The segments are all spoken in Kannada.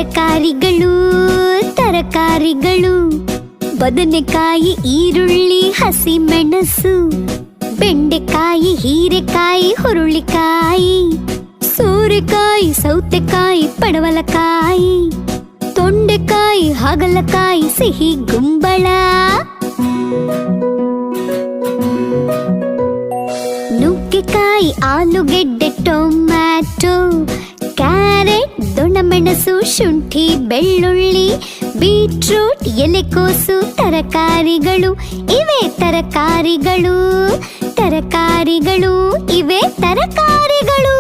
ತರಕಾರಿಗಳು ತರಕಾರಿಗಳು ಬದನೆಕಾಯಿ, ಈರುಳ್ಳಿ, ಹಸಿಮೆಣಸು, ಬೆಂಡೆಕಾಯಿ, ಹೀರೆಕಾಯಿ, ಹುರುಳಿಕಾಯಿ, ಸೋರೆಕಾಯಿ, ಸೌತೆಕಾಯಿ, ಪಡವಲಕಾಯಿ, ತೊಂಡೆಕಾಯಿ, ಹಾಗಲಕಾಯಿ, ಸಿಹಿ ಗುಂಬಳ, ನುಗ್ಗೆಕಾಯಿ, ಆಲೂಗೆಡ್ಡೆ, ಟೊಮ್ಯಾಟೊ, ಕ್ಯಾರೆಟ್, ದೊಣ್ಣಮೆಣಸು, ಶುಂಠಿ, ಬೆಳ್ಳುಳ್ಳಿ, ಬೀಟ್ರೂಟ್, ಎಲೆಕೋಸು, ತರಕಾರಿಗಳು ಇವೆ ತರಕಾರಿಗಳು, ತರಕಾರಿಗಳು ಇವೆ ತರಕಾರಿಗಳು.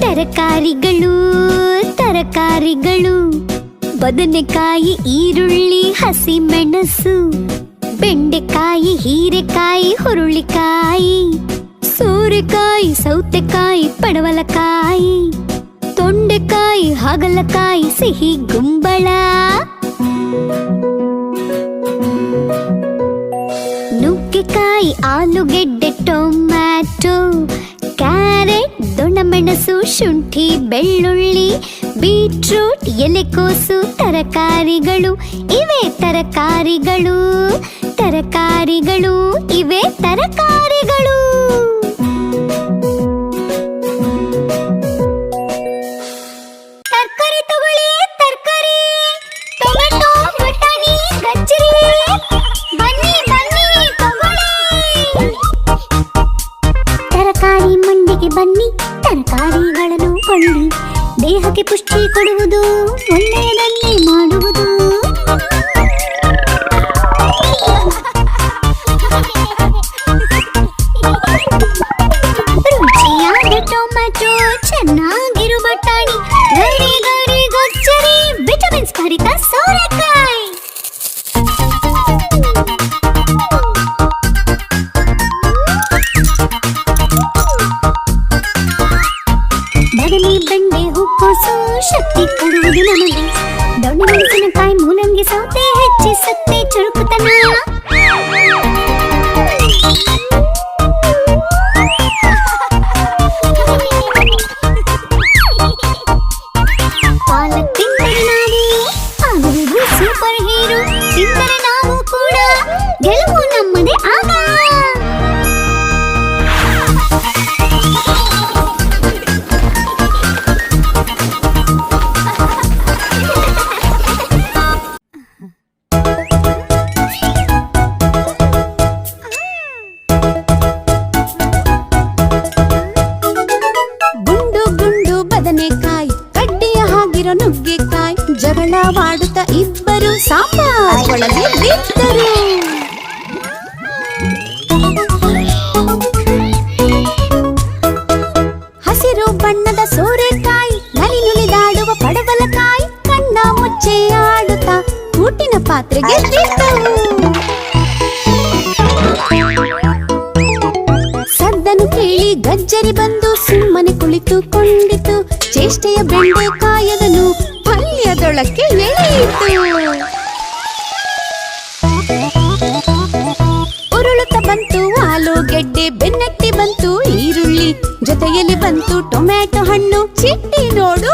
ತರಕಾರಿಗಳು ತರಕಾರಿಗಳು ಬದನೆಕಾಯಿ, ಈರುಳ್ಳಿ, ಹಸಿಮೆಣಸು, ಬೆಂಡೆಕಾಯಿ, ಹೀರೆಕಾಯಿ, ಹುರುಳಿಕಾಯಿ, ಸೋರೆಕಾಯಿ, ಸೌತೆಕಾಯಿ, ಪಡವಲಕಾಯಿ, ತೊಂಡೆಕಾಯಿ, ಹಾಗಲಕಾಯಿ, ಸಿಹಿ ಗುಂಬಳ, ನುಗ್ಗೆಕಾಯಿ, ಆಲೂಗೆಡ್ಡೆ, ಟೊಮ್ಯಾಟೊ, ಕ್ಯಾರೆಟ್, ದೊಣ್ಣಮೆಣಸು, ಶುಂಠಿ, ಬೆಳ್ಳುಳ್ಳಿ, ಬೀಟ್ರೂಟ್, ಎಲೆಕೋಸು, ತರಕಾರಿಗಳು ಇವೆ ತರಕಾರಿಗಳು, ತರಕಾರಿಗಳು ಇವೆ ತರಕಾರಿಗಳು. ತರಕಾರಿ ತಗೊಳ್ಳಿ, ತರಕಾರಿ, ಟೊಮೆಟೊ, ಬಟಾಣಿ, ಗಜ್ಜರಿ, ಬನ್ನಿ ಬನ್ನಿ ತಗೊಳ್ಳಿ. ತರಕಾರಿ ಮಂಡಿಗೆ ಬನ್ನಿ, ತರಕಾರಿಗಳನ್ನು ಕೊಳ್ಳಿ, ದೇಹಕ್ಕೆ ಪುಷ್ಟಿ ಕೊಡುವುದು, ಒಳ್ಳೆಯದನ್ನೇ ಮಾಡುವುದು. ರುಚಿಯಾದ ಟೊಮ್ಯಾಟೊ, ಚೆನ್ನಾಗಿರು ಬಟಾಣಿ, ಗರಿ ಗರಿ ಗಜ್ಜರಿ, ವಿಟಮಿನ್ಸ್ ಭರಿತ ಸೋರೆಕಾಯಿ. ಬದನೆ, ಬೆಂಡೆ, ಹೂಕೋಸು ಶಕ್ತಿ ಕೊಡುವುದು ನಮಗೆ, ದೊಣ್ಣಮೆಣಸಿನಕಾಯಿ, ಮೂಲಂಗಿ, ಸೌತೆ ಹೆಚ್ಚಿಸುತ್ತೆ ಚುರುಕುತನ. ಪಾಲಕ್ ತಿಂದರೆ ನಾವು ಆಗುವುದು ಸೂಪರ್ ಹೀರೋ, ತಿಂದರೆ ನಾವು ಕೂಡ ಗೆಲುವು ನಮ್ಮದೇ ಆಗ. ನುಗ್ಗೆಕಾಯಿ, ಜಗಳವಾಡುತ್ತ ಇಬ್ಬರು ಸಾಂಬಾರ್ ಒಳಗೆ ಬಿದ್ದರು. ಹಸಿರು ಬಣ್ಣದ ಸೋರೆಕಾಯಿ, ನಲಿ ನುಲಿದಾಡುವ ಪಡವಲಕಾಯಿ, ಕಣ್ಣ ಮುಚ್ಚೆ ಆಡುತ್ತ ಊಟಿನ ಪಾತ್ರೆಗೆ ಬಿದ್ದವು. ಸದ್ದನು ಕೇಳಿ ಗಜ್ಜರಿ ಬಂದು ಸುಮ್ಮನೆ ಕುಳಿತುಕೊಂಡಿತು, ಚೇಷ್ಟೆಯ ಬೆಂಡೆಕಾಯದನು ಪಲ್ಯದೊಳಕ್ಕೆ ಎಳೆಯಿತು. ಉರುಳುತ್ತ ಬಂತು ಆಲೂಗೆಡ್ಡೆ, ಬೆನ್ನಟ್ಟಿ ಬಂತು ಈರುಳ್ಳಿ, ಜೊತೆಯಲ್ಲಿ ಬಂತು ಟೊಮ್ಯಾಟೊ ಹಣ್ಣು, ಚಿಟ್ಟಿ ನೋಡು